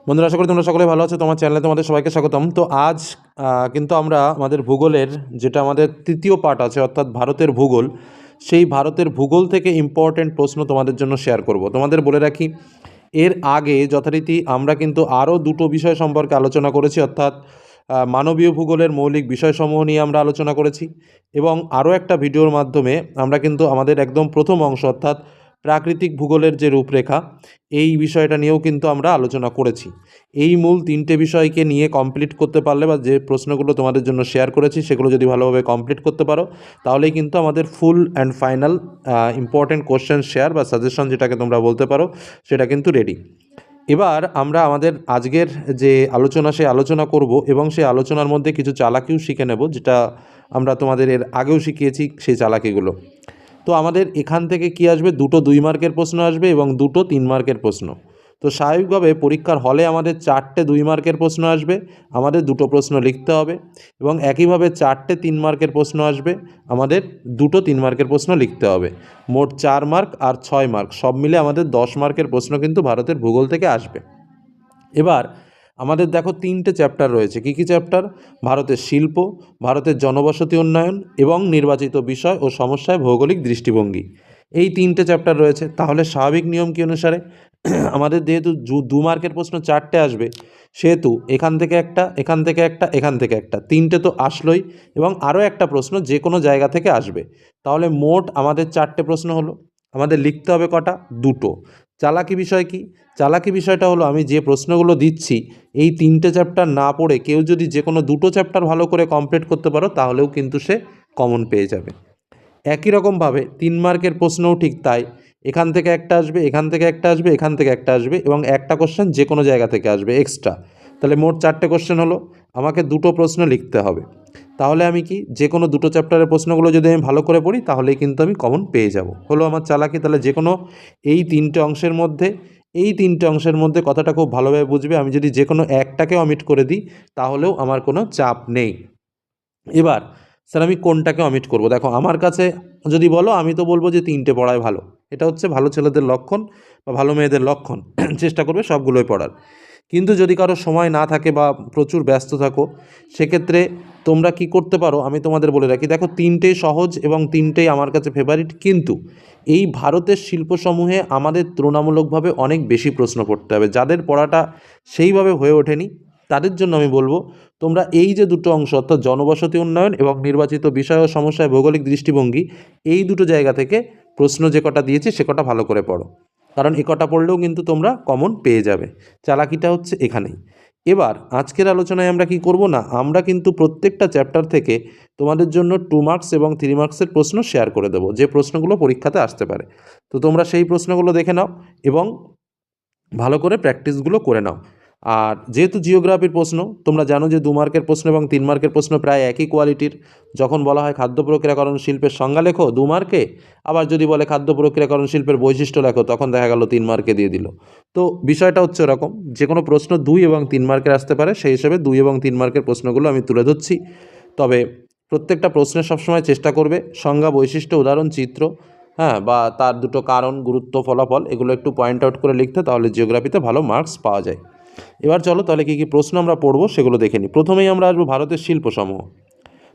বন্ধুরা, আশা করি তোমরা সকলে ভালো আছো। তোমার চ্যানেলে তোমাদের সবাইকে স্বাগতম। তো আজ কিন্তু আমরা আমাদের ভূগোলের যেটা আমাদের তৃতীয় পার্ট আছে, অর্থাৎ ভারতের ভূগোল, সেই ভারতের ভূগোল থেকে ইম্পর্টেন্ট প্রশ্ন তোমাদের জন্য শেয়ার করব। তোমাদের বলে রাখি, এর আগে যথারীতি আমরা কিন্তু আরও দুটো বিষয় সম্পর্কে আলোচনা করেছি, অর্থাৎ মানবীয় ভূগোলের মৌলিক বিষয়সমূহ নিয়ে আমরা আলোচনা করেছি, এবং আরও একটা ভিডিওর মাধ্যমে আমরা কিন্তু আমাদের একদম প্রথম অংশ অর্থাৎ প্রাকৃতিক ভূগোলের যে রূপরেখা, এই বিষয়টা নিয়েও কিন্তু আমরা আলোচনা করেছি। এই মূল তিনটে বিষয়কে নিয়ে কমপ্লিট করতে পারলে, বা যে প্রশ্নগুলো তোমাদের জন্য শেয়ার করেছি সেগুলো যদি ভালোভাবে কমপ্লিট করতে পারো, তাহলেই কিন্তু আমাদের full and final important question share বা সাজেশন যেটাকে তোমরা বলতে পারো, সেটা কিন্তু রেডি। এবার আমরা আমাদের আজকের যে আলোচনা, সেই আলোচনা করব, এবং সেই আলোচনার মধ্যে কিছু চালাকিও শিখে নেব, যেটা আমরা তোমাদের এর আগেও শিখিয়েছি সেই চালাকিগুলো। তো আমাদের এখান থেকে কি আসবে, দুটো 2 মার্কের প্রশ্ন আসবে এবং দুটো 3 মার্কের প্রশ্ন। তো স্বাভাবিকভাবে পরীক্ষার হলে আমাদের 4টে 2 মার্কের প্রশ্ন আসবে, আমাদের দুটো প্রশ্ন লিখতে হবে, এবং একইভাবে 4টে 3 মার্কের প্রশ্ন আসবে, আমাদের দুটো 3 মার্কের প্রশ্ন লিখতে হবে। মোট 4 মার্ক আর 6 মার্ক সব মিলে আমাদের 10 মার্কের প্রশ্ন কিন্তু ভারতের ভূগোল থেকে আসবে। এবার আমাদের দেখো 3টে চ্যাপ্টার রয়েছে। কী কী চ্যাপ্টার? ভারতের শিল্প, ভারতের জনবসতি উন্নয়ন এবং নির্বাচিত বিষয় ও সমস্যায় ভৌগোলিক দৃষ্টিভঙ্গি। এই 3টে চ্যাপ্টার রয়েছে। তাহলে স্বাভাবিক নিয়ম কী অনুসারে আমাদের যেহেতু 2 মার্কের প্রশ্ন 4টে আসবে, সেহেতু এখান থেকে একটা, এখান থেকে একটা, এখান থেকে একটা, 3টে তো আসলোই, এবং আরও একটা প্রশ্ন যে কোনো জায়গা থেকে আসবে। তাহলে মোট আমাদের 4টে প্রশ্ন হলো। আমাদের লিখতে হবে কটা? দুটো। চালাকি বিষয় কি? চালাকি বিষয়টা হলো, আমি যে প্রশ্নগুলো দিচ্ছি, এই 3টে চ্যাপ্টার না পড়ে কেউ যদি যে কোনো দুটো চ্যাপ্টার ভালো করে কমপ্লিট করতে পারো, তাহলেও কিন্তু সে কমন পেয়ে যাবে। একই রকমভাবে 3 মার্কের প্রশ্নও ঠিক তাই। এখান থেকে একটা আসবে, এখান থেকে একটা আসবে, এখান থেকে একটা আসবে, এবং একটা কোশ্চেন যে কোনো জায়গা থেকে আসবে এক্সট্রা। তাহলে মোট 4টে কোশ্চেন হলো। আমাকে দুটো প্রশ্ন লিখতে হবে। তাহলে আমি কি, যে কোনো দুটো চ্যাপ্টারের প্রশ্নগুলো যদি আমি ভালো করে পড়ি, তাহলেই কিন্তু আমি কমন পেয়ে যাব। হলো আমার চালাকি। তাহলে যে কোনো এই 3টে অংশের মধ্যে, এই 3টে অংশের মধ্যে কথাটা খুব ভালোভাবে বুঝবে, আমি যদি যে কোনো একটাকে অমিট করে দিই, তাহলেও আমার কোনো চাপ নেই। এবার স্যার আমি কোনটাকে অমিট করব? দেখো, আমার কাছে যদি বলো, আমি তো বলবো যে 3টে পড়াই ভালো। এটা হচ্ছে ভালো ছেলেদের লক্ষণ বা ভালো মেয়েদের লক্ষণ। চেষ্টা করবে সবগুলোই পড়ার। কিন্তু যদি কারো সময় না থাকে বা প্রচুর ব্যস্ত থাকো, সেক্ষেত্রে তোমরা কি করতে পারো আমি তোমাদের বলে রাখি। দেখো, 3টেই সহজ এবং 3টেই আমার কাছে ফেভারিট, কিন্তু এই ভারতের শিল্পসমূহে আমাদের তুলনামূলকভাবে অনেক বেশি প্রশ্ন পড়তে হবে। যাদের পড়াটা সেইভাবে হয়ে ওঠেনি, তাদের জন্য আমি বলবো, তোমরা এই যে দুটো অংশ, অর্থাৎ জনবসতি উন্নয়ন এবং নির্বাচিত বিষয় ও সমস্যায় ভৌগোলিক দৃষ্টিভঙ্গি, এই দুটো জায়গা থেকে প্রশ্ন যে কটা দিয়েছি সে কটা ভালো করে পড়ো, কারণ এ কটা পড়লেও কিন্তু তোমরা কমন পেয়ে যাবে। চালাকিটা হচ্ছে এখানেই। এবার আজকের আলোচনায় আমরা কি করব না, আমরা কিন্তু প্রত্যেকটা চ্যাপ্টার থেকে তোমাদের জন্য 2 মার্কস এবং 3 মার্কসের প্রশ্ন শেয়ার করে দেবো, যে প্রশ্নগুলো পরীক্ষাতে আসতে পারে। তো তোমরা সেই প্রশ্নগুলো দেখে নাও এবং ভালো করে প্র্যাকটিসগুলো করে নাও। আর যেহেতু জিওগ্রাফির প্রশ্ন, তোমরা জানো যে 2 মার্কের প্রশ্ন এবং 3 মার্কের প্রশ্ন প্রায় একই কোয়ালিটির। যখন বলা হয় খাদ্য প্রক্রিয়াকরণ শিল্পের সংজ্ঞা লেখো 2 মার্কে, আবার যদি বলে খাদ্য প্রক্রিয়াকরণ শিল্পের বৈশিষ্ট্য লেখো, তখন দেখা গেল 3 মার্কে দিয়ে দিল। তো বিষয়টা হচ্ছে এরকম, যে কোনো প্রশ্ন 2 এবং 3 মার্কের আসতে পারে, সেই হিসেবে 2 এবং 3 মার্কের প্রশ্নগুলো আমি তুলে ধরছি। তবে প্রত্যেকটা প্রশ্নের সবসময় চেষ্টা করবে সংজ্ঞা, বৈশিষ্ট্য, উদাহরণ, চিত্র, হ্যাঁ, বা তার দুটো কারণ, গুরুত্ব, ফলাফল, এগুলো একটু পয়েন্ট আউট করে লিখতে, তাহলে জিওগ্রাফিতে ভালো মার্কস পাওয়া যায়। এবার চলো তাহলে কী কী প্রশ্ন আমরা পড়বো সেগুলো দেখে নিই। প্রথমেই আমরা আসবো ভারতের শিল্পসমূহ।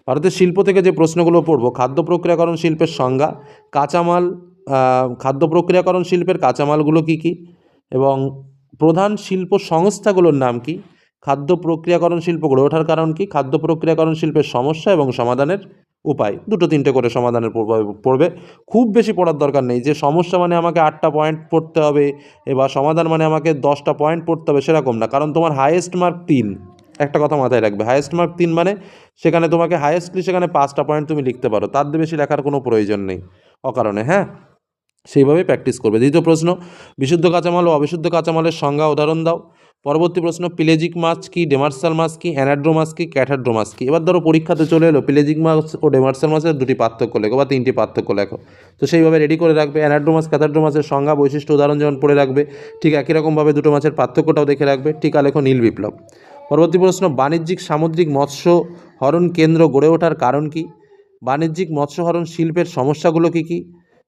ভারতের শিল্প থেকে যে প্রশ্নগুলো পড়বো, খাদ্য প্রক্রিয়াকরণ শিল্পের সংজ্ঞা, কাঁচামাল, খাদ্য প্রক্রিয়াকরণ শিল্পের কাঁচামালগুলো কী কী, এবং প্রধান শিল্প সংস্থাগুলোর নাম কী, খাদ্য প্রক্রিয়াকরণ শিল্প গড়ে ওঠার কারণ কী, খাদ্য প্রক্রিয়াকরণ শিল্পের সমস্যা এবং সমাধানের উপায়। দুটো 3টে করে সমাধানের পড়বে। খুব বেশি পড়ার দরকার নেই, যে সমস্যা মানে আমাকে 8টা পয়েন্ট পড়তে হবে, এবার সমাধান মানে আমাকে 10টা পয়েন্ট পড়তে হবে, সেরকম না। কারণ তোমার হাইয়েস্ট মার্ক 3, একটা কথা মাথায় রাখবে, হাইয়েস্ট মার্ক 3 মানে সেখানে তোমাকে হাইয়েস্টলি সেখানে 5টা পয়েন্ট তুমি লিখতে পারো, তার বেশি লেখার কোনো প্রয়োজন নেই অকারণে। হ্যাঁ, সেইভাবেই প্র্যাকটিস করবে। দ্বিতীয় প্রশ্ন, বিশুদ্ধ কাঁচামাল ও অবিশুদ্ধ কাঁচামালের সংজ্ঞা, উদাহরণ দাও। পরবর্তী প্রশ্ন, প্লেজিক মাছ কি, ডেমার্সাল মাছ কি, অ্যানাড্রোমাস কি, ক্যাথাড্রোমাস কি। এবার ধরো পরীক্ষাতে চলে এলো প্লেজিক মাছ ও ডেমার্সাল মাছের 2টি পার্থক্য লেখো বা 3টি পার্থক্য লেখো। তো সেইভাবে রেডি করে রাখবে। অ্যানাড্রোমাস, ক্যাথাড্রোমাসের সংজ্ঞা, বৈশিষ্ট্য, উদাহরণ যেমন পড়ে রাখবে, ঠিক একই রকমভাবে দুটো মাছের পার্থক্যটাও দেখে রাখবে। টিকা লেখো নীল বিপ্লব। পরবর্তী প্রশ্ন, বাণিজ্যিক সামুদ্রিক মৎস্য হরণ কেন্দ্র গড়ে ওঠার কারণ কি, বাণিজ্যিক মৎস্যহরণ শিল্পের সমস্যাগুলো কী কী,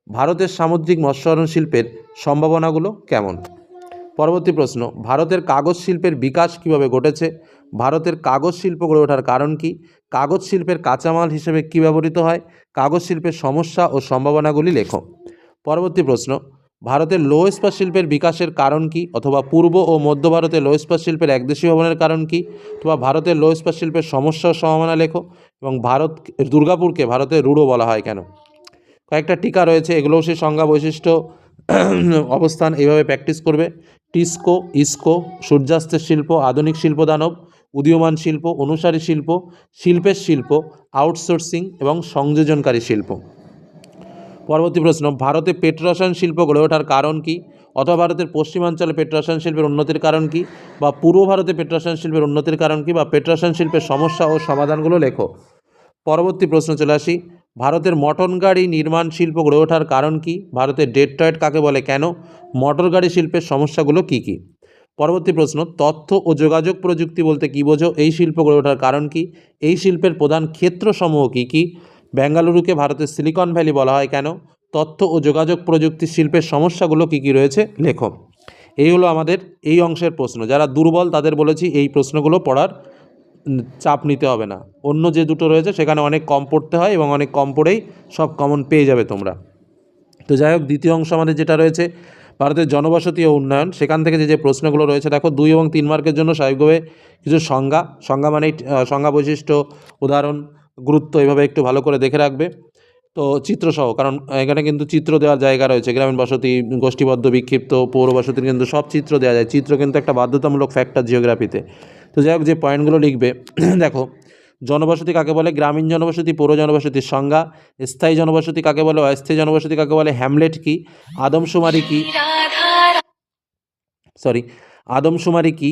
ভারতের সামুদ্রিক মৎস্যহরণ শিল্পের সম্ভাবনাগুলো কেমন। পরবর্তী প্রশ্ন, ভারতের কাগজ শিল্পের বিকাশ কীভাবে ঘটেছে? ভারতের কাগজ শিল্প গড়ে ওঠার কারণ কী? কাগজ শিল্পের কাঁচামাল হিসেবে কী ব্যবহৃত হয়? কাগজ শিল্পের সমস্যা ও সম্ভাবনাগুলি লেখো। পরবর্তী প্রশ্ন, ভারতের লৌহ ইস্পাত শিল্পের বিকাশের কারণ কী? অথবা পূর্ব ও মধ্য ভারতের লৌহ ইস্পাত শিল্পের একদেশীয় ভবনের কারণ কী? অথবা ভারতের লৌহ ইস্পাত শিল্পের সমস্যা ও সম্ভাবনা লেখো। এবং দুর্গাপুরকে ভারতের রুড়ো বলা হয় কেন? কয়েকটা টিকা রয়েছে, এগুলোও সেই সংজ্ঞা, বৈশিষ্ট্য, অবস্থান এইভাবে প্র্যাকটিস করবে। টিস্কো, ইস্কো, সূর্যাস্তের শিল্প, আধুনিক শিল্প দানব, উদীয়মান শিল্প, অনুসারী শিল্প, শিল্পের শিল্প, আউটসোর্সিং এবং সংযোজনকারী শিল্প। পরবর্তী প্রশ্ন, ভারতে পেট্রোরসায়ন শিল্প গড়ে ওঠার কারণ কী? অথবা ভারতের পশ্চিমাঞ্চলে পেট্রোরসায়ন শিল্পের উন্নতির কারণ কী? বা পূর্ব ভারতে পেট্রোরসায়ন শিল্পের উন্নতির কারণ কী? বা পেট্রোরসায়ন শিল্পের সমস্যা ও সমাধানগুলো লেখো। পরবর্তী প্রশ্ন চলে আসি, ভারতের মটর গাড়ি নির্মাণ শিল্প গড়ে ওঠার কারণ কী? ভারতের ডেট্রয়েট কাকে বলে কেন? মোটর গাড়ি শিল্পের সমস্যাগুলো কী কী? পরবর্তী প্রশ্ন, তথ্য ও যোগাযোগ প্রযুক্তি বলতে কী বোঝো? এই শিল্প গড়ে ওঠার কারণ কী? এই শিল্পের প্রধান ক্ষেত্রসমূহ কী কী? বেঙ্গালুরুকে ভারতের সিলিকন ভ্যালি বলা হয় কেন? তথ্য ও যোগাযোগ প্রযুক্তি শিল্পের সমস্যাগুলো কী কী রয়েছে লেখো। এই হলো আমাদের এই অংশের প্রশ্ন। যারা দুর্বল তাদের বলেছি এই প্রশ্নগুলো পড়ার চাপ নিতে হবে না। অন্য যে দুটো রয়েছে সেখানে অনেক কম পড়তে হয় এবং অনেক কম পড়েই সব কমন পেয়ে যাবে তোমরা। তো যাই হোক, দ্বিতীয় অংশ আমাদের যেটা রয়েছে ভারতের জনবসতি ও উন্নয়ন, সেখান থেকে যে প্রশ্নগুলো রয়েছে দেখো 2 এবং 3 মার্কের জন্য স্বাভাবিকভাবে কিছু সংজ্ঞা মানে সংজ্ঞা, বৈশিষ্ট্য, উদাহরণ, গুরুত্ব এভাবে একটু ভালো করে দেখে রাখবে। তো চিত্রসহ, কারণ এখানে কিন্তু চিত্র দেওয়ার জায়গা রয়েছে, গ্রামীণ বসতি, গোষ্ঠীবদ্ধ, বিক্ষিপ্ত, পৌর বসতির কিন্তু সব চিত্র দেওয়া যায়। চিত্র কিন্তু একটা বাধ্যতামূলক ফ্যাক্টর জিওগ্রাফিতে। তো যাই হোক, যে পয়েন্টগুলো লিখবে দেখো, জনবসতি কাকে বলে? গ্রামীণ জনবসতি, পৌর জনবসতির সংজ্ঞা। স্থায়ী জনবসতি কাকে বলে? অস্থায়ী জনবসতি কাকে বলে? হ্যামলেট কি? আদমশুমারি কি? আদমশুমারি কি?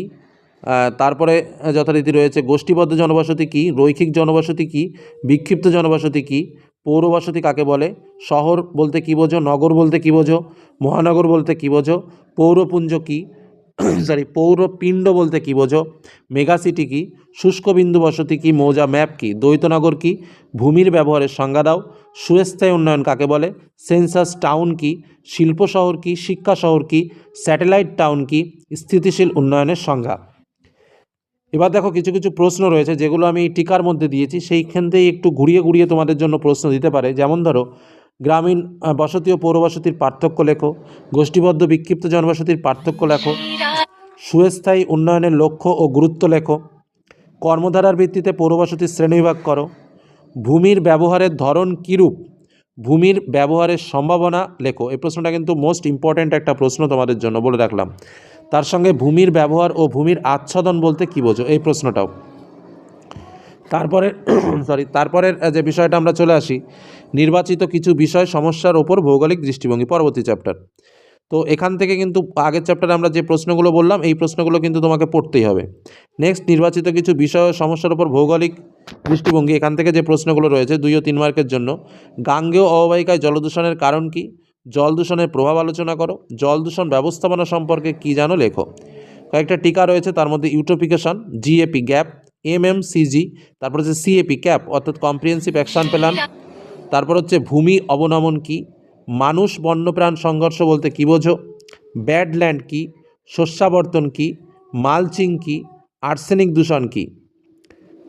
তারপরে যথারীতি রয়েছে গোষ্ঠীবদ্ধ জনবসতি কি? রৈখিক জনবসতি কি? বিক্ষিপ্ত জনবসতি কি? পৌরবসতি কাকে বলে? শহর বলতে কী বোঝো? নগর বলতে কী বোঝো? মহানগর বলতে কী বোঝো? পৌরপুঞ্জ কি? পৌরপিণ্ড বলতে কী বোঝো? মেগাসিটি কি? শুষ্ক বিন্দু বসতি কি? মৌজা ম্যাপ কি? দ্বৈতনগর কি? ভূমির ব্যবহারের সংজ্ঞা দাও। সুস্থায়ী উন্নয়ন কাকে বলে? সেন্সাস টাউন কি? শিল্প শহর কি? শিক্ষা শহর কি? স্যাটেলাইট টাউন কি? স্থিতিশীল উন্নয়নের সংজ্ঞা। এবার দেখো, কিছু কিছু প্রশ্ন রয়েছে যেগুলো আমি টিকার মধ্যে দিয়েছি, সেইখান থেকে একটু ঘুরিয়ে ঘুরিয়ে তোমাদের জন্য প্রশ্ন দিতে পারে। যেমন ধরো, গ্রামীণ বসতি ও পৌরবসতির পার্থক্য লেখো। গোষ্ঠীবদ্ধ বিক্ষিপ্ত জনবসতির পার্থক্য লেখো। সুস্থায়ী উন্নয়নের লক্ষ্য ও গুরুত্ব লেখো। কর্মধারার ভিত্তিতে পৌরবসতির শ্রেণীবিভাগ করো। ভূমির ব্যবহারের ধরন কীরূপ? ভূমির ব্যবহারের সম্ভাবনা লেখো। এই প্রশ্নটা কিন্তু মোস্ট ইম্পর্ট্যান্ট একটা প্রশ্ন তোমাদের জন্য, বলে রাখলাম। তার সঙ্গে ভূমির ব্যবহার ও ভূমির আচ্ছাদন বলতে কী বোঝো, এই প্রশ্নটাও। তারপরের যে বিষয়টা আমরা চলে আসি, নির্বাচিত কিছু বিষয় সমস্যার ওপর ভৌগোলিক দৃষ্টিভঙ্গি, পরবর্তী চ্যাপ্টার। তো এখান থেকে কিন্তু আগের চ্যাপ্টারে আমরা যে প্রশ্নগুলো বললাম এই প্রশ্নগুলো কিন্তু তোমাকে পড়তেই হবে। নেক্সট, নির্বাচিত কিছু বিষয় ও সমস্যার উপর ভৌগোলিক দৃষ্টিভঙ্গি, এখান থেকে যে প্রশ্নগুলো রয়েছে 2 ও 3 মার্কের জন্য। গাঙ্গেয় অববাহিকায় জলদূষণের কারণ কি? জল দূষণের প্রভাব আলোচনা করো। জল দূষণ ব্যবস্থাপনা সম্পর্কে কী জানো লেখো। কয়েকটা টিকা রয়েছে, তার মধ্যে ইউটোপিকেশন, জিএপি গ্যাপ, এমএমসিজি, তারপর হচ্ছে সিএপি ক্যাপ অর্থাৎ কম্প্রিহেন্সিভ অ্যাকশন প্ল্যান। তারপর হচ্ছে ভূমি অবনমন কি? মানুষ বন্যপ্রাণ সংঘর্ষ বলতে কী বোঝো? ব্যাডল্যান্ড কি? শস্যাবর্তন কি? মালচিং কি? আর্সেনিক দূষণ কি?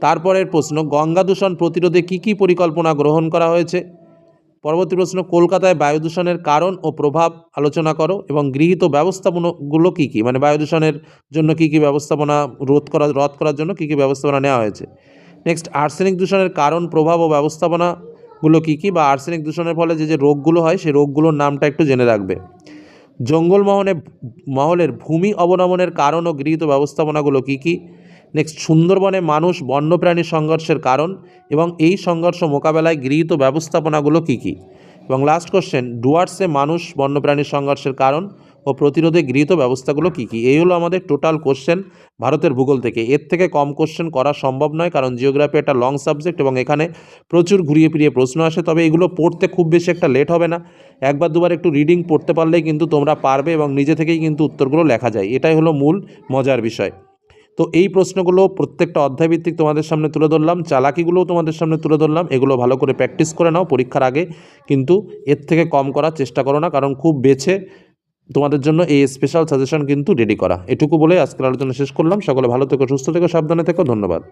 তারপরের প্রশ্ন, গঙ্গা দূষণ প্রতিরোধে কী কী পরিকল্পনা গ্রহণ করা হয়েছে? পরবর্তী প্রশ্ন, কলকাতায় বায়ু দূষণের কারণ ও প্রভাব আলোচনা করো এবং গৃহীত ব্যবস্থাপনাগুলো কী কী, মানে বায়ু দূষণের জন্য কী কী ব্যবস্থাপনা রোধ করার জন্য কী কী ব্যবস্থাপনা নেওয়া হয়েছে। নেক্সট, আর্সেনিক দূষণের কারণ, প্রভাব ও ব্যবস্থাপনাগুলো কী কী, বা আর্সেনিক দূষণের ফলে যে যে রোগগুলো হয় সেই রোগগুলোর নামটা একটু জেনে রাখবে। মহলের ভূমি অবনমনের কারণ ও গৃহীত ব্যবস্থাপনাগুলো কী কী। নেক্সট, সুন্দরবনে মানুষ বন্যপ্রাণী সংঘর্ষের কারণ এবং এই সংঘর্ষ মোকাবেলায় গৃহীত ব্যবস্থাপনাগুলো কী কী। এবং লাস্ট কোশ্চেন, ডুয়ার্সে মানুষ বন্যপ্রাণী সংঘর্ষের কারণ ও প্রতিরোধে গৃহীত ব্যবস্থাগুলো কী কী। এই হলো আমাদের টোটাল কোশ্চেন ভারতের ভূগোল থেকে। এর থেকে কম কোশ্চেন করা সম্ভব নয়, কারণ জিওগ্রাফি একটা লং সাবজেক্ট এবং এখানে প্রচুর ঘুরিয়ে ফিরিয়ে প্রশ্ন আসে। তবে এগুলো পড়তে খুব বেশি একটা লেট হবে না, একবার দুবার একটু রিডিং পড়তে পারলেই কিন্তু তোমরা পারবে এবং নিজে থেকেই কিন্তু উত্তরগুলো লেখা যায়। এটাই হলো মূল মজার বিষয়। তো এই প্রশ্নগুলো প্রত্যেকটা অধ্যায়ভিত্তিক তোমাদের সামনে তুলে ধরলাম, চালাকিগুলোও তোমাদের সামনে তুলে ধরলাম। এগুলো ভালো করে প্র্যাকটিস করে নাও পরীক্ষার আগে, কিন্তু এর থেকে কম করার চেষ্টা করো না, কারণ খুব বেছে তোমাদের জন্য এই স্পেশাল সাজেশন কিন্তু রেডি করা। এটুকু বলে আজকের আলোচনা শেষ করলাম। সকলে ভালো থেকো, সুস্থ থেকো, সাবধানে থেকো। ধন্যবাদ।